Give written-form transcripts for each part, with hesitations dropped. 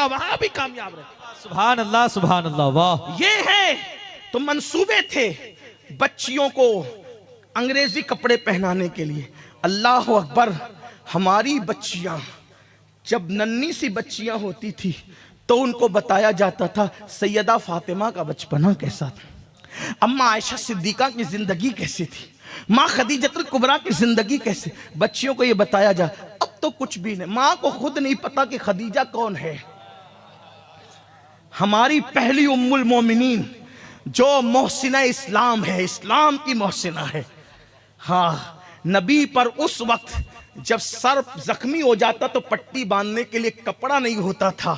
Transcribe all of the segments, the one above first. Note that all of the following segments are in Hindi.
वहां भी कामयाब रहे। सुभान अल्लाह, सुभान अल्लाह, वाह। ये है तो मंसूबे थे बच्चियों को अंग्रेजी कपड़े पहनाने के लिए। अल्लाह अकबर। हमारी बच्चियां जब नन्ही सी बच्चियां होती थी तो उनको बताया जाता था सैयदा फातिमा का बचपना कैसा था, अम्मा आयशा सिद्दीका की जिंदगी कैसी थी, माँ खदीजतुल कुबरा की जिंदगी कैसे। बच्चियों को ये बताया जा। अब तो कुछ भी नहीं, माँ को खुद नहीं पता कि खदीजा कौन है। हमारी पहली उम्मुल मोमिनीन जो मोहसिना इस्लाम है, इस्लाम की मोहसिना है। हाँ, नबी पर उस वक्त जब सर जख्मी हो जाता तो पट्टी बांधने के लिए कपड़ा नहीं होता था,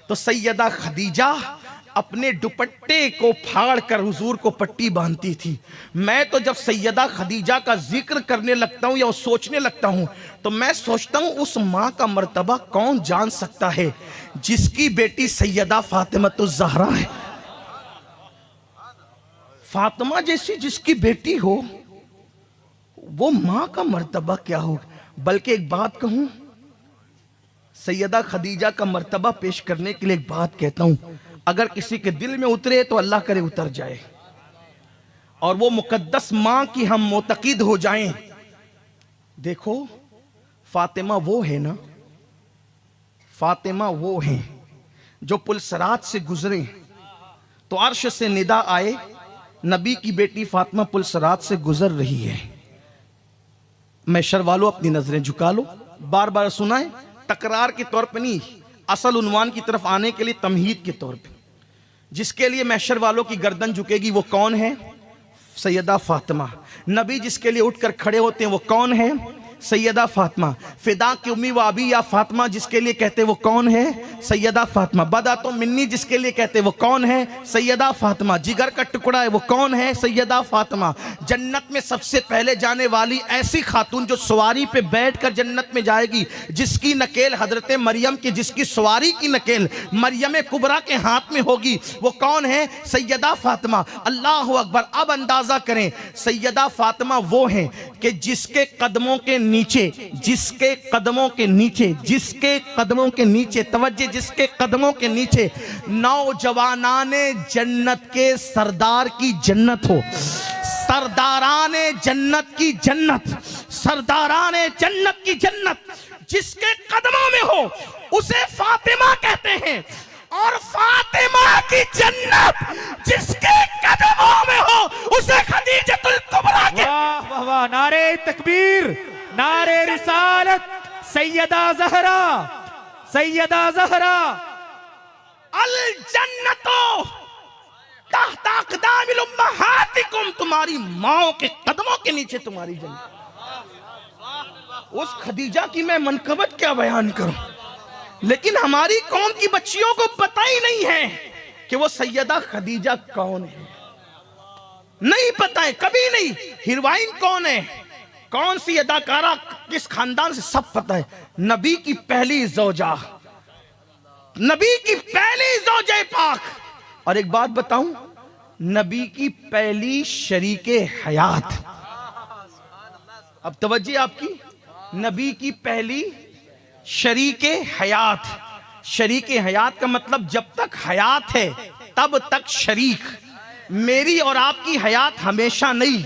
तो सैयदा खदीजा अपने दुपट्टे को फाड़ कर हुजूर को पट्टी बांधती थी। मैं तो जब सैयदा खदीजा का जिक्र करने लगता हूँ या सोचने लगता हूँ तो मैं सोचता हूँ उस माँ का मर्तबा कौन जान सकता है जिसकी बेटी सैयदा फातिमतुज़ ज़हरा है। फातिमा जैसी जिसकी बेटी हो, वो माँ का मर्तबा क्या होगा। बल्कि एक बात कहूं, सैयदा खदीजा का मर्तबा पेश करने के लिए एक बात कहता हूं, अगर किसी के दिल में उतरे तो अल्लाह करे उतर जाए और वो मुकद्दस मां की हम मोतकीद हो जाएं। देखो फातिमा वो है ना, फातिमा वो है जो पुलसरात से गुजरे तो अर्श से निदा आए, नबी की बेटी फातिमा पुलसरात से गुजर रही है। मैशर वालों अपनी नजरें झुका लो, बार बार सुनाए, तकरार के तौर पे नहीं, असल उन्वान की तरफ आने के लिए तमहीद के तौर पे। जिसके लिए मैशर वालों की गर्दन झुकेगी वो कौन है? सैयदा फातिमा। नबी जिसके लिए उठकर खड़े होते हैं वो कौन है? सैयदा फातिमा। फिदा की उम्मी व अबी या फातिमा जिसके लिए कहते वो कौन है? सैयदा फातिमा। बदा तो मिन्नी जिसके लिए कहते वो कौन है? सैयदा फातिमा। जिगर का टुकड़ा है वो कौन है? सैयदा फातिमा। जन्नत में सबसे पहले जाने वाली ऐसी खातून जो सवारी पे बैठकर जन्नत में जाएगी, जिसकी नकेल हजरत मरियम की, जिसकी सवारी की नकेल मरियम कुबरा के हाथ में होगी, वो कौन है? सैयदा फातिमा। अल्लाह अकबर। अब अंदाजा करें, सैयदा फातिमा वो है कि जिसके कदमों के नीचे, जिसके कदमों के नीचे, जिसके कदमों के नीचे, तवज्जो, जिसके कदमों के नीचे नौजवानाने जन्नत के सरदार की जन्नत हो, सरदाराने जन्नत की जन्नत, सरदाराने जन्नत की जन्नत जिसके कदमों में हो उसे फातिमा कहते हैं। और फातिमा की जन्नत जिसके कदमों में हो उसे खदीजतुल कुबरा के। वाह वाह वाह, नारे तकबीर, नारे रिसालत, सैयदा ज़हरा, सैयदा ज़हरा। अल जन्नतो तहत अक़दामिल उम्महातिकुम, तुम्हारी माओ के कदमों के नीचे तुम्हारी जन्नत। उस खदीजा की मैं मनकबत क्या बयान करूं, लेकिन हमारी कौम की बच्चियों को पता ही नहीं है कि वो सैयदा खदीजा कौन है। नहीं पता है, कभी नहीं। हीरोइन कौन है, कौन सी अदाकारा, किस खानदान से, सब पता है। नबी की पहली ज़ौजा, नबी की पहली ज़ौजे पाक। और एक बात बताऊं, नबी की पहली शरीके हयात। अब तवज्जो आपकी, नबी की पहली शरीके हयात। शरीके हयात का मतलब जब तक हयात है तब तक शरीक। मेरी और आपकी हयात हमेशा नहीं,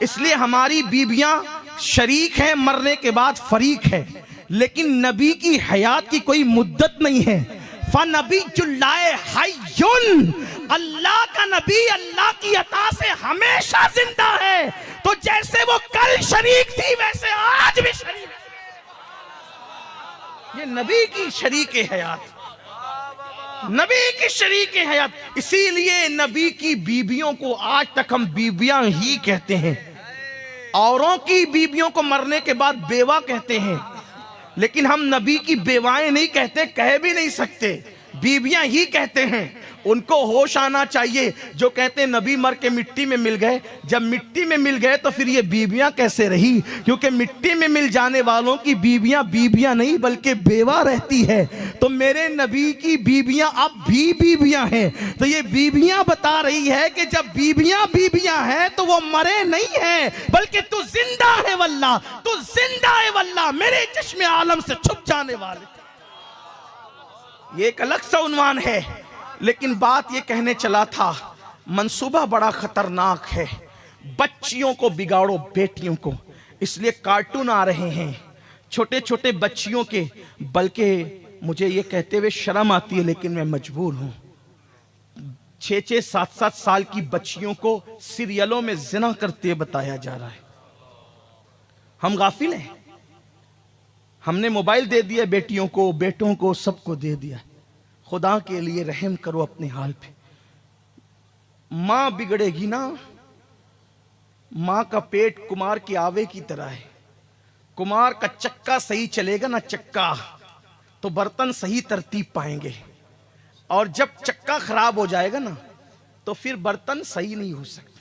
इसलिए हमारी बीबियां शरीक हैं, मरने के बाद फरीक है। लेकिन नबी की हयात की कोई मुद्दत नहीं है। फ़नबीयुल्लाह हय्युन, अल्लाह का नबी अल्लाह की अता से हमेशा जिंदा है। तो जैसे वो कल शरीक थी वैसे आज भी शरीक। ये नबी की शरीके हयात, नबी की शरीके हयात। इसीलिए नबी की बीबियों को आज तक हम बीबियां ही कहते हैं। औरों की बीबियों को मरने के बाद बेवा कहते हैं, लेकिन हम नबी की बेवाएं नहीं कहते, कह भी नहीं सकते, बीबियां ही कहते हैं। उनको होश आना चाहिए जो कहते हैं नबी मर के मिट्टी में मिल गए। जब मिट्टी में मिल गए तो फिर ये बीबियां कैसे रही? क्योंकि मिट्टी में मिल जाने वालों की बीबियां बीबियां नहीं बल्कि बेवा रहती है। तो मेरे नबी की बीबियां अब भी बीबियां हैं। तो ये बीबियां बता रही है कि जब बीबियां बीबियां हैं तो वो मरे नहीं है, बल्कि तू जिंदा है वल्लाह, तू जिंदा है वल्लाह, मेरे चश्मे आलम से छुप जाने वाले। ये एक अलग सा उन्वान है, लेकिन बात ये कहने चला था, मंसूबा बड़ा खतरनाक है। बच्चियों को बिगाड़ो, बेटियों को, इसलिए कार्टून आ रहे हैं छोटे छोटे बच्चियों के। बल्कि मुझे ये कहते हुए शर्म आती है, लेकिन मैं मजबूर हूं। 6-6, 7-7 साल की बच्चियों को सीरियलों में जिना करते बताया जा रहा है। हम गाफिल हैं। हमने मोबाइल दे दिया बेटियों को, बेटों को, सबको दे दिया। खुदा के लिए रहम करो अपने हाल पे। मां बिगड़ेगी ना, मां का पेट कुमार के आवे की तरह है। कुमार का चक्का सही चलेगा ना, चक्का, तो बर्तन सही तरतीब पाएंगे। और जब चक्का खराब हो जाएगा ना, तो फिर बर्तन सही नहीं हो सकते।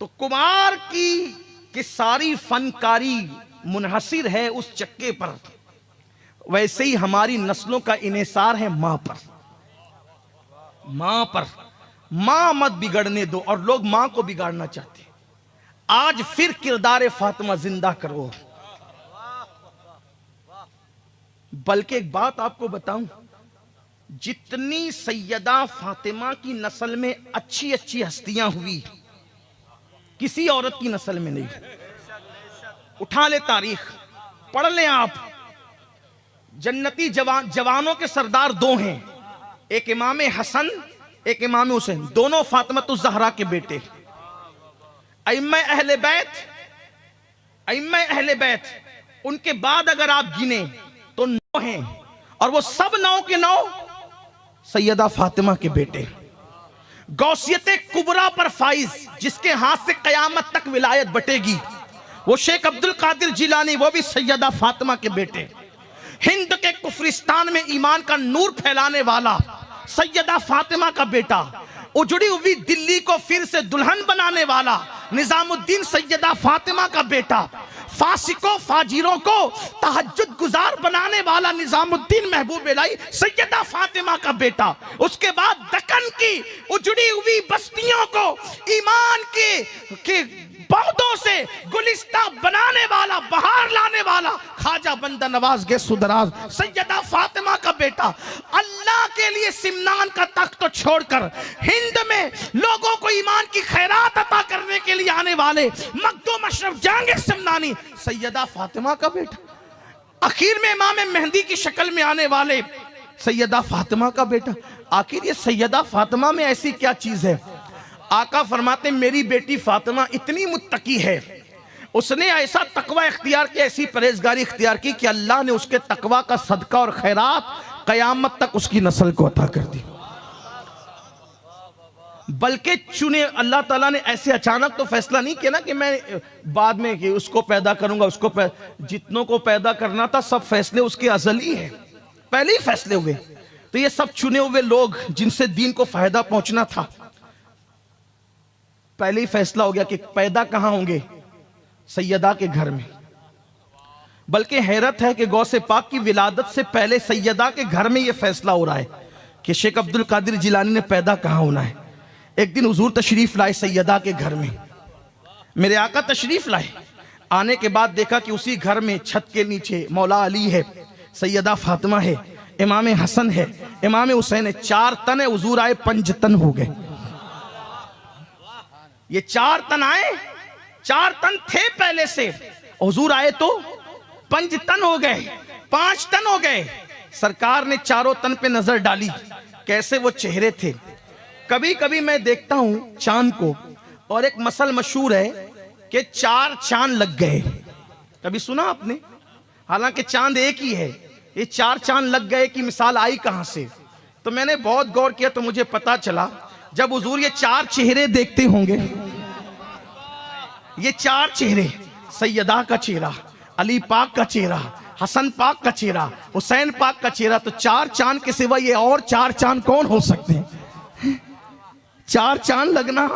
तो कुमार की सारी फनकारी मुनहसिर है उस चक्के पर, वैसे ही हमारी नस्लों का इन्हिसार है मां पर। मां पर, मां मत बिगड़ने दो। और लोग मां को बिगाड़ना चाहते हैं। आज फिर किरदार फातिमा जिंदा करो। बल्कि एक बात आपको बताऊं, जितनी सैयदा फातिमा की नस्ल में अच्छी अच्छी हस्तियां हुई, किसी औरत की नस्ल में नहीं। उठा ले तारीख, पढ़ ले आप। जन्नती जवानों के सरदार दो हैं, एक इमाम हसन, एक इमाम हुसैन, दोनों फातिमा ज़हरा के बेटे। अइम्मा अहले बैत, उनके बाद अगर आप गिने तो 9 हैं, और वो सब 9 के 9 सैयदा फातिमा के बेटे। गौसियत कुबरा पर फाइज, जिसके हाथ से कयामत तक विलायत बटेगी, वो शेख अब्दुल कादिर जिलानी, वो भी सैयदा फातिमा के बेटे। हिंद के कुफरिस्तान में ईमान का नूर फैलाने वाला सैयदा फातिमा का बेटा। उजड़ी हुई दिल्ली को फिर से दुल्हन बनाने वाला निजामुद्दीन सैयदा फातिमा का बेटा। फासिकों फाजिरों को तहज्जुद गुजार बनाने वाला निजामुद्दीन महबूब इलाही सैयदा फातिमा का बेटा। उसके बाद दक्कन की उजड़ी हुई बस्तियों को ईमान के पौधों से गुलिस्ता बनाने वाला, बहार लाने वाला ख्वाजा बंदा नवाज के सुदराज सैयदा फातिमा का बेटा। अल्लाह के लिए सिमनान का तख्त तो छोड़कर हिंद में लोगों को ईमान की खैरात अता करने के लिए आने वाले मखदूम अशरफ जहांगीर सिमनानी सैयदा फातिमा का बेटा। आखिर में इमाम मेहंदी की शक्ल में आने वाले सैयदा फातिमा का बेटा। आखिर ये सैयदा फातिमा में ऐसी क्या चीज है? आका फरमाते मेरी बेटी फातिमा इतनी मुत्तकी है, उसने ऐसा तकवा इख्तियार किया, ऐसी परहेजगारी इख्तियार की कि अल्लाह ने उसके तकवा का सदका और खैरात कयामत तक उसकी नस्ल को अता कर दी। बल्कि चुने अल्लाह ताला ने ऐसे अचानक तो फैसला नहीं किया ना कि मैं बाद में कि उसको पैदा करूंगा, जितनों को पैदा करना था सब फैसले उसके अज़ली हैं, पहले ही फैसले हुए। तो ये सब चुने हुए लोग जिनसे दीन को फायदा पहुंचना था, पहले ही फैसला हो गया कि पैदा कहां होंगे, सैयदा के घर में। बल्कि हैरत है कि गौसे पाक की विलादत से पहले सैयदा के घर में यह फैसला हो रहा है कि शेख अब्दुल कादिर जिलानी ने पैदा कहां होना है। एक दिन हुजूर तशरीफ लाए सैयदा के घर में, मेरे आका तशरीफ लाए। आने के बाद देखा कि उसी घर में छत के नीचे मौला अली है, सैयदा फातिमा है, इमाम हसन है, इमाम हुसैन है। 4 तन है, हुजूर आए 5 तन हो गए। ये 4 तन आए, 4 तन थे पहले से, हुजूर आए तो 5 तन हो गए, 5 तन हो गए। सरकार ने 4 तन पे नजर डाली, कैसे वो चेहरे थे। कभी कभी मैं देखता हूं चांद को, और एक मसल मशहूर है कि 4 चांद लग गए। कभी सुना आपने? हालांकि चांद एक ही है, ये 4 चांद लग गए की मिसाल आई कहां से? तो मैंने बहुत गौर किया तो मुझे पता चला, जब हुजूर ये 4 चेहरे देखते होंगे, ये 4 चेहरे, सैयदा का चेहरा, अली पाक का चेहरा, हसन पाक का चेहरा, हुसैन पाक का चेहरा, तो 4 चांद के सिवा ये और 4 चांद कौन हो सकते हैं? 4 चांद लगना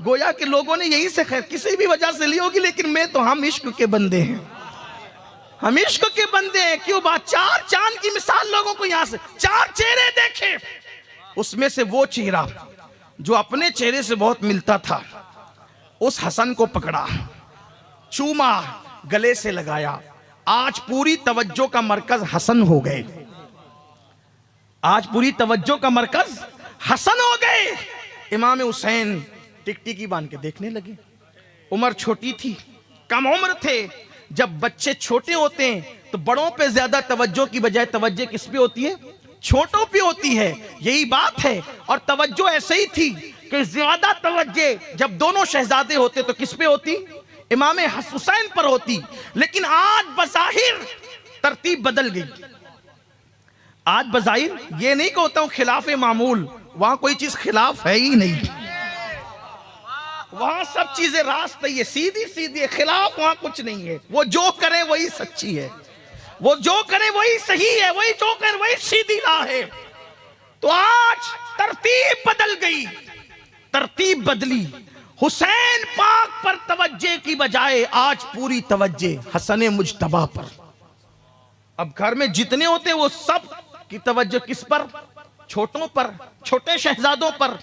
गोया के लोगों ने यही से खैर किसी भी वजह से ली होगी, लेकिन मैं तो हम इश्क के बंदे हैं, हम इश्क के बंदे हैं। क्यों बात? 4 चांद की मिसाल लोगों को यहां से 4 चेहरे देखे, उसमें से वो चेहरा जो अपने चेहरे से बहुत मिलता था, उस हसन को पकड़ा, चूमा, गले से लगाया। आज पूरी तवज्जो का मरकज हसन हो गए। आज पूरी तवज्जो का मरकज हसन हो गए। इमाम हुसैन टिकटिकी बांध के देखने लगे। उम्र छोटी थी, कम उम्र थे। जब बच्चे छोटे होते हैं तो बड़ों पे ज्यादा तवज्जो की बजाय तवज्जो किस पे होती है? छोटों पे होती है। यही बात है। और तवज्जो ऐसे ही थी कि ज्यादा तवज्जो जब दोनों शहजादे होते तो किस पे होती? इमाम हुसैन पर होती। लेकिन आज बज़ाहिर तरतीब बदल गई। आज बज़ाहिर ये नहीं कहता हूं खिलाफ मामूल, वहां कोई चीज खिलाफ है ही नहीं। वहां सब चीजें रास्त है, सीधी सीधी है, खिलाफ वहां कुछ नहीं है। वो जो करे वही सच्ची है, वो जो करे वही सही है, वही जो करे वही सीधी राह है। तो आज तरतीब बदल गई, तरतीब बदली। हुसैन पाक पर तवज्जे की बजाय आज पूरी तवज्जे हसन मुज्तबा पर। अब घर में जितने होते हैं वो सब की तवज्जो किस पर? छोटों पर, छोटे शहजादों पर।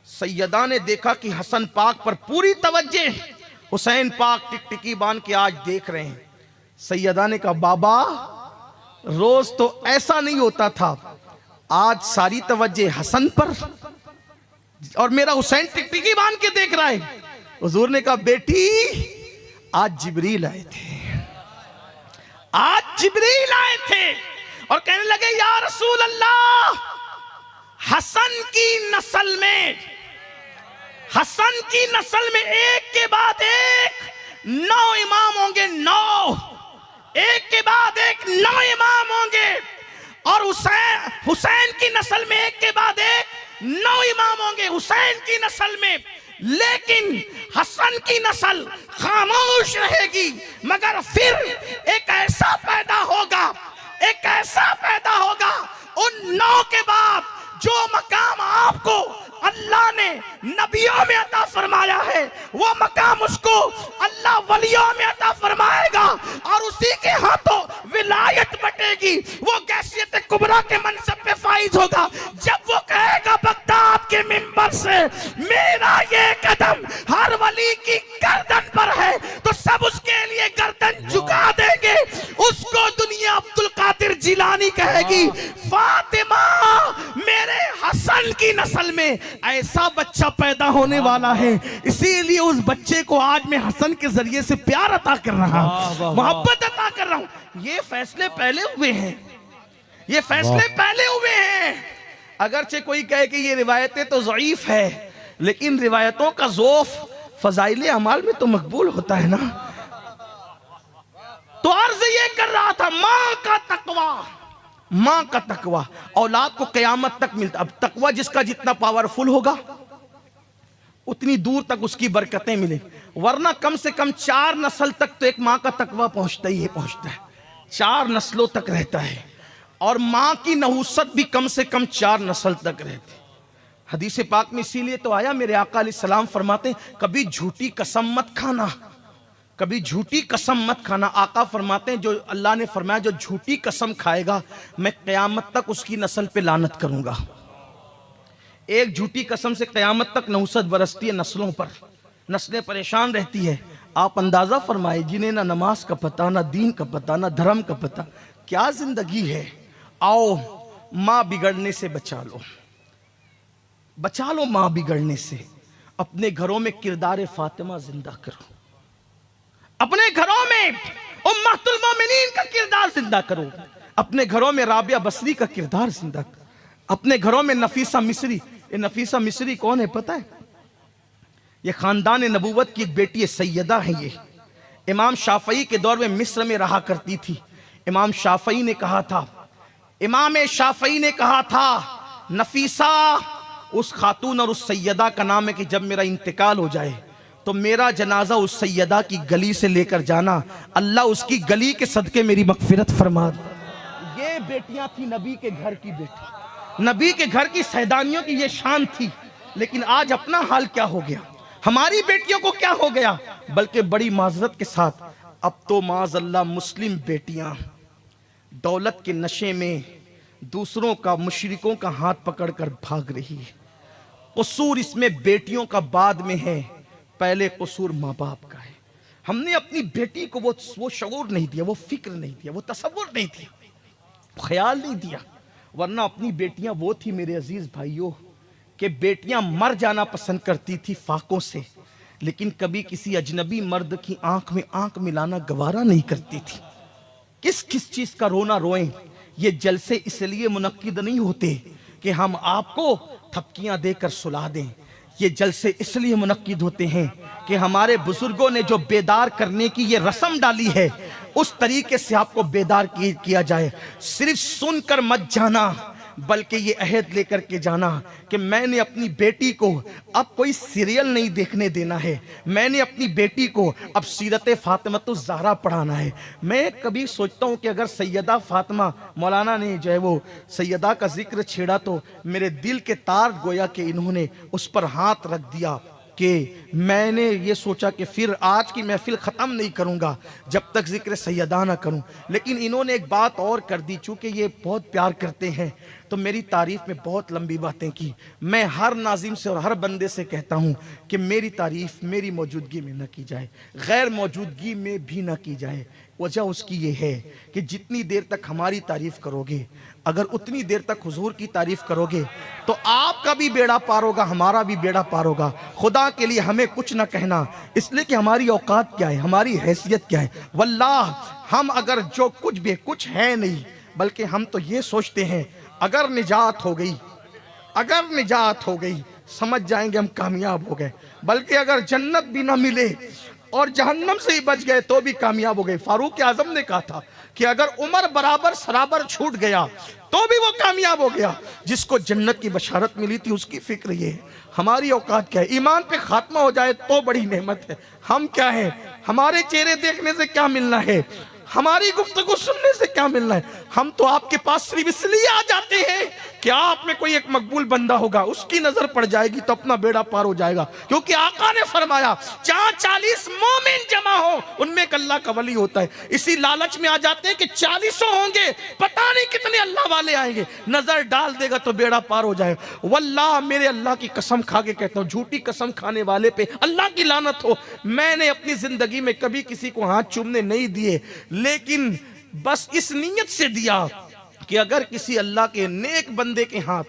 सैयदा ने देखा कि हसन पाक पर पूरी तवज्जे, हुसैन पाक टिकटिकी बांध के आज देख रहे हैं। सैयदा ने कहा बाबा रोज तो ऐसा नहीं होता था, आज सारी तवज्जे हसन पर और मेरा हुसैन टिकटिकी बांध के देख रहा है। हुजूर ने कहा बेटी आज जिब्रील आए थे, आज जिब्रील आए थे और कहने लगे या रसूल अल्लाह, हसन की नस्ल में, हसन की नस्ल में एक के बाद एक 9 इमाम होंगे, 9, एक के बाद एक 9 इमाम होंगे। और हुसैन की नस्ल में एक के बाद एक 9 इमाम होंगे हुसैन की नस्ल में। लेकिन हसन की नस्ल खामोश रहेगी, मगर फिर एक ऐसा पैदा होगा, एक ऐसा पैदा होगा उन 9 के बाद जो मकाम आपको अल्लाह ने नबियों में अता फरमाया है, वो मकाम उसको अल्लाह वलियों में अता फरमाएगा और उसी के हाथों विलायत बटेगी। वो गैसियत कुबरा के मनसब पे फाइज होगा जब वो कहेगा बगदाद के मिंबर से मेरा ये कदम हर वली की गर्दन पर है, तो सब उसके लिए गर्दन झुका देंगे। उसको दुनिया अब्दुल कादिर जिलानी कहेगी फातिमा मेरे हसन की नस्ल में ऐसा बच्चा पैदा होने वाला है, इसीलिए उस बच्चे को आज मैं हसन के जरिए से प्यार अता कर रहा हूं, मोहब्बत अता कर रहा हूं। ये फैसले पहले हुए हैं, ये फैसले पहले हुए हैं। अगरचे कोई कहे कि ये रिवायतें तो ज़ईफ है, लेकिन रिवायतों का ज़ोफ फजाइले अमाल में तो मकबूल होता है ना। तो अर्ज ये कर रहा था माँ का तकवा, माँ का तकवा औलाद को कयामत तक मिलता। अब तकवा जिसका जितना पावरफुल होगा उतनी दूर तक उसकी बरकतें मिले, वरना कम से कम 4 नस्ल तक तो एक माँ का तकवा पहुंचता ही है, पहुंचता है, 4 नस्लों तक रहता है। और माँ की नहुसत भी कम से कम 4 नस्ल तक रहती। हदीस पाक में इसीलिए तो आया, मेरे आका अलैहिस्सलाम फरमाते हैं कभी झूठी कसम मत खाना, कभी झूठी कसम मत खाना। आका फरमाते हैं जो अल्लाह ने फरमाया जो झूठी कसम खाएगा मैं क़यामत तक उसकी नस्ल पे लानत करूंगा। एक झूठी कसम से क़यामत तक नहुसत बरसती है नस्लों पर, नस्लें परेशान रहती है। आप अंदाजा फरमाए जिन्हें ना नमाज का पता, ना दीन का पता, ना धर्म का पता, क्या जिंदगी है। आओ माँ बिगड़ने से बचा लो, बचा लो माँ बिगड़ने से। अपने घरों में किरदार फातिमा जिंदा करो, अपने घरों में उम्मतुल मोमिनीन का किरदार जिंदा करो, अपने घरों में राबिया बसरी का किरदार जिंदा करो, अपने घरों में नफीसा मिस्री। ये नफीसा मिस्री कौन है पता है? ये खानदान नबूवत की एक बेटी है, सैयदा है। ये इमाम शाफई के दौर में मिस्र में रहा करती थी। इमाम शाफई ने कहा था, इमाम शाफई ने कहा था नफीसा उस खातून और उस सैयदा का नाम है कि जब मेरा इंतकाल हो जाए तो मेरा जनाजा उस सैयदा की गली से लेकर जाना, अल्लाह उसकी गली के सदके मेरी मगफिरत फरमा दे। ये बेटियां थी नबी के घर की बेटी, नबी के घर की सैदानियों की ये शान थी। लेकिन आज अपना हाल क्या हो गया, हमारी बेटियों को क्या हो गया। बल्कि बड़ी माजरत के साथ अब तो माज़अल्लाह मुस्लिम बेटियां दौलत के नशे में दूसरों का, मुशरिकों का हाथ पकड़कर भाग रही है। कसूर इसमें बेटियों का बाद में है, पहले कसूर माँ बाप का है। हमने अपनी बेटी को वो शऊर नहीं दिया, वो फिक्र नहीं दिया, वो तसव्वुर नहीं दिया, ख्याल नहीं दिया। वरना अपनी बेटियां वो थी मेरे अजीज भाइयों कि बेटियां मर जाना पसंद करती थी फाकों से, लेकिन कभी किसी अजनबी मर्द की आंख में आंख मिलाना गवारा नहीं करती थी। किस किस चीज का रोना रोएं। ये जलसे इसलिए मुनक्किद नहीं होते कि हम आपको थपकियां देकर सुला दें, ये जलसे इसलिए मुनक्किद होते हैं कि हमारे बुजुर्गों ने जो बेदार करने की ये रस्म डाली है उस तरीके से आपको बेदार किया जाए। सिर्फ सुनकर मत जाना, बल्कि ये अहद लेकर के जाना कि मैंने अपनी बेटी को अब कोई सीरियल नहीं देखने देना है, मैंने अपनी बेटी को अब सीरत फातिमतुज़ ज़हरा पढ़ाना है। मैं कभी सोचता हूँ कि अगर सैयदा फातिमा, मौलाना ने जो है वो सैयदा का जिक्र छेड़ा तो मेरे दिल के तार गोया कि इन्होंने उस पर हाथ रख दिया कि मैंने ये सोचा कि फिर आज की महफिल ख़त्म नहीं करूँगा जब तक जिक्र सैयदा ना करूँ। लेकिन इन्होंने एक बात और कर दी, चूँकि ये बहुत प्यार करते हैं तो मेरी तारीफ़ में बहुत लंबी बातें की। मैं हर नाज़िम से और हर बंदे से कहता हूँ कि मेरी तारीफ़ मेरी मौजूदगी में न की जाए, गैर मौजूदगी में भी न की जाए। वजह उसकी ये है कि जितनी देर तक हमारी तारीफ़ करोगे, अगर उतनी देर तक हुजूर की तारीफ़ करोगे तो आपका भी बेड़ा पार होगा, हमारा भी बेड़ा पार होगा। खुदा के लिए हमें कुछ ना कहना, इसलिए कि हमारी औकात क्या है, हमारी हैसियत क्या है। वल्लाह हम अगर जो कुछ भी कुछ है नहीं, बल्कि हम तो ये सोचते हैं अगर निजात हो गई, अगर निजात हो गई समझ जाएंगे हम कामयाब हो गए, बल्कि अगर जन्नत भी ना मिले और जहन्नम से ही बच गए तो भी कामयाब हो गए। फारूक आजम ने कहा था कि अगर उमर बराबर सराबर छूट गया तो भी वो कामयाब हो गया। जिसको जन्नत की बशारत मिली थी उसकी फिक्र ये है हमारी औकात क्या है। ईमान पे खात्मा हो जाए तो बड़ी नेमत है। हम क्या है, हमारे चेहरे देखने से क्या मिलना है, हमारी गुफ्तगू सुनने से क्या मिलना है। हम तो आपके पास सिर्फ इसलिए आ जाते हैं कि आप में कोई एक मकबूल बंदा होगा, उसकी नजर पड़ जाएगी तो अपना बेड़ा पार हो जाएगा। क्योंकि आका ने फरमाया जहां 40 मोमिन जमा हो उनमें एक अल्लाह का वली होता है। इसी लालच में आ जाते हैं कि 40 होंगे, पता नहीं कितने अल्लाह वाले आएंगे, नजर डाल देगा तो बेड़ा पार हो जाएगा। वल्लाह मेरे अल्लाह की कसम खा के कहता हूँ, झूठी कसम खाने वाले पे अल्लाह की लानत हो। मैंने अपनी जिंदगी में कभी किसी को हाथ चूमने नहीं दिए, लेकिन बस इस नीयत से दिया कि अगर किसी अल्लाह के नेक बंदे के हाथ,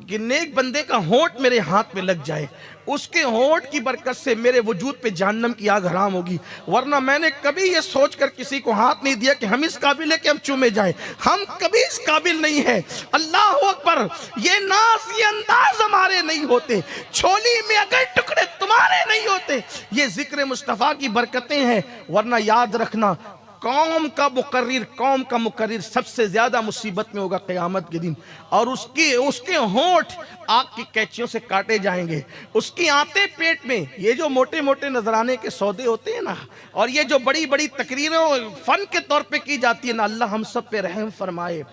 कि नेक बंदे का होंठ मेरे हाथ में लग जाए, उसके होंठ की बरकत से मेरे वजूद पे जहन्नम की आग हराम होगी। वरना मैंने कभी ये सोचकर किसी को हाथ नहीं दिया कि हम इस काबिल है कि हम चूमे जाए, हम कभी इस काबिल नहीं है। अल्लाह अकबर, ये नाज ये अंदाज हमारे नहीं होते, छोली में अगर टुकड़े तुम्हारे नहीं होते, ये जिक्र मुस्तफ़ा की बरकतें हैं। वरना याद रखना कौम का मुकर्रिर सबसे ज्यादा मुसीबत में होगा क़यामत के दिन, और उसके होंठ आग की कैंचियों से काटे जाएंगे। उसकी आंतें पेट में, ये जो मोटे मोटे नजराने के सौदे होते हैं ना, और ये जो बड़ी बड़ी तकरीरें फन के तौर पे की जाती है ना, अल्लाह हम सब पे रहम फरमाए,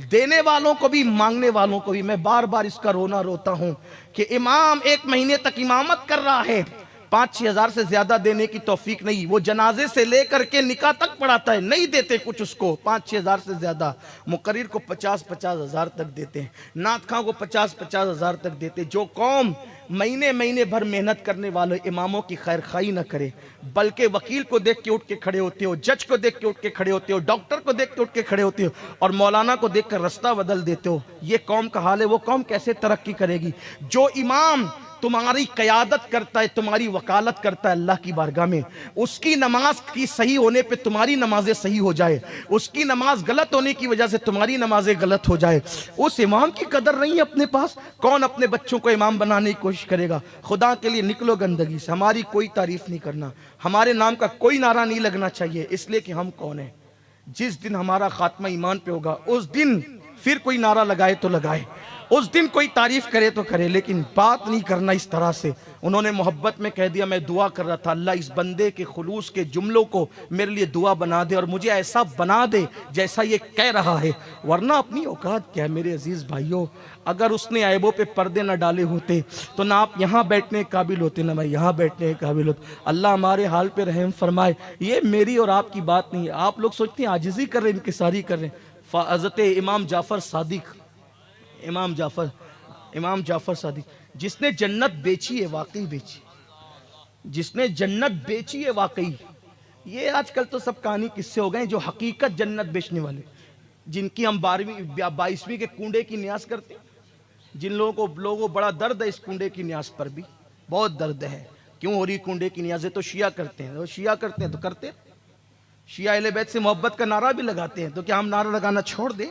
देने वालों को भी मांगने वालों को भी। मैं बार बार इसका रोना रोता हूँ कि इमाम 1 महीने तक इमामत कर रहा है, 5-6 हज़ार से ज्यादा देने की तौफीक नहीं। वो जनाजे से लेकर के निकाह तक पढ़ाता है, नहीं देते कुछ उसको 5-6 हज़ार से ज्यादा। मुकर्रिर को 50-50 हज़ार तक देते हैं, नात खां को 50-50 हज़ार तक देते। जो कौम महीने महीने भर मेहनत करने वाले इमामों की खैर खाई न करे, बल्कि वकील को देख के उठ के खड़े होते हो, जज को देख के उठ के खड़े होते हो, डॉक्टर को देख के उठ के खड़े होते हो, और मौलाना को देख कर रास्ता बदल देते हो, ये कौम का हाल है। वो कौम कैसे तरक्की करेगी? जो इमाम तुम्हारी क़यादत करता है, तुम्हारी वकालत करता है अल्लाह की बारगाह में, उसकी नमाज की सही होने पे तुम्हारी नमाजें सही हो जाए, उसकी नमाज गलत होने की वजह से तुम्हारी नमाजें गलत हो जाए, उस इमाम की कदर नहीं है अपने पास। कौन अपने बच्चों को इमाम बनाने की कोशिश करेगा? खुदा के लिए निकलो गंदगी से। हमारी कोई तारीफ नहीं करना, हमारे नाम का कोई नारा नहीं लगना चाहिए, इसलिए कि हम कौन है। जिस दिन हमारा खात्मा ईमान पे होगा उस दिन फिर कोई नारा लगाए तो लगाए, उस दिन कोई तारीफ करे तो करे, लेकिन बात नहीं करना इस तरह से। उन्होंने मोहब्बत में कह दिया, मैं दुआ कर रहा था अल्लाह इस बंदे के खुलूस के जुमलों को मेरे लिए दुआ बना दे और मुझे ऐसा बना दे जैसा ये कह रहा है। वरना अपनी औकात क्या है मेरे अजीज भाइयों? अगर उसने ऐबों पे पर्दे न डाले होते तो ना आप यहाँ बैठने के काबिल होते, ना मैं यहाँ बैठने के काबिल होता। अल्लाह हमारे हाल पे रहम फरमाए। ये मेरी और आपकी बात नहीं है। आप लोग सोचते हैं आजिज़ी कर रहे हैं, इंकिसारी कर रहे हैं। हज़रत इमाम जाफ़र सादिक, इमाम जाफ़र सादिक, जिसने जन्नत बेची है, वाकई बेची, जिसने जन्नत बेची है वाकई। ये आजकल तो सब कहानी किस्से हो गए जो हकीकत जन्नत बेचने वाले। जिनकी हम 12वीं 22वीं के कुंडे की न्यास करते हैं, जिन लोगों को बड़ा दर्द है इस कुंडे की न्यास पर भी, बहुत दर्द है। क्यों हो रही कुंडे की न्याज़ें? तो शिया करते हैं, शिया करते हैं तो करते, शिया अहले बैत से मोहब्बत का नारा भी लगाते हैं, तो क्या हम नारा लगाना छोड़ दें?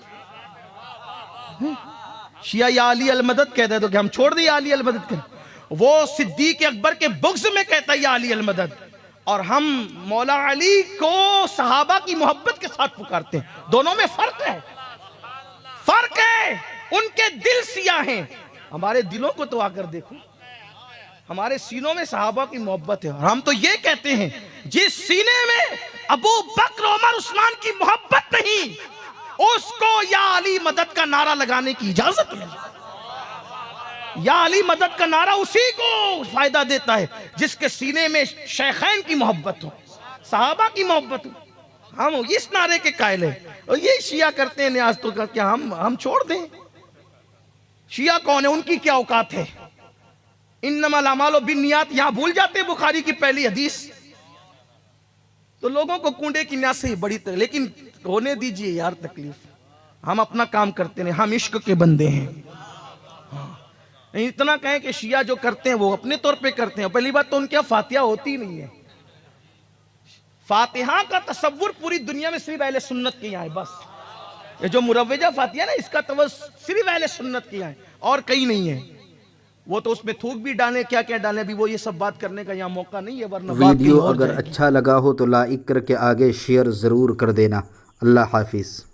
शिया या अली अल मदद कहते हैं, तो क्या हम छोड़ दें या अली अल मदद करें? वो सिद्दीक अकबर के बुग़्ज़ में कहता है या अली अल मदद, और हम मौला अली को सहाबा की मोहब्बत के साथ पुकारते हैं। दोनों में फर्क है, फर्क है। उनके दिल सिया हैं, हमारे दिलों को तो आकर देखो, हमारे सीनों में सहाबा की मोहब्बत है। और हम तो ये कहते हैं, जिस सीने में अबू बकर, उमर, उस्मान की मोहब्बत नहीं, उसको या अली मदद का नारा लगाने की इजाजत है। या अली मदद का नारा उसी को फायदा देता है जिसके सीने में शेखैन की मोहब्बत हो, सहाबा की मोहब्बत हो। हम इस नारे के कायल हैं, और ये शिया करते हैं न्याज, तो क्या हम छोड़ दें? शिया कौन है? उनकी क्या औकात है? इन्नमल अमालु बिन्नियात, यहां भूल जाते हैं बुखारी की पहली हदीस। तो लोगों को कुंडे की न्यास से बड़ी तरह, लेकिन होने दीजिए यार तकलीफ, हम अपना काम करते हैं, हम इश्क के बंदे हैं। इतना कहें कि शिया जो करते हैं वो अपने तौर पे करते हैं। पहली बात तो उनके यहाँ फातिहा होती नहीं है। फातिहा का तसव्वुर पूरी दुनिया में सिर्फ अहले सुन्नत के यहाँ है, बस। ये जो मुरव्वजा फातिहा ना, इसका तवज्जुह सिर्फ अहले सुन्नत के यहाँ है, और कहीं नहीं है। वो तो उसमें थूक भी डालें, क्या क्या डालें, अभी वो ये सब बात करने का यहाँ मौका नहीं है, वरना वीडियो अगर अच्छा लगा हो तो लाइक करके आगे शेयर ज़रूर कर देना। अल्लाह हाफिज़।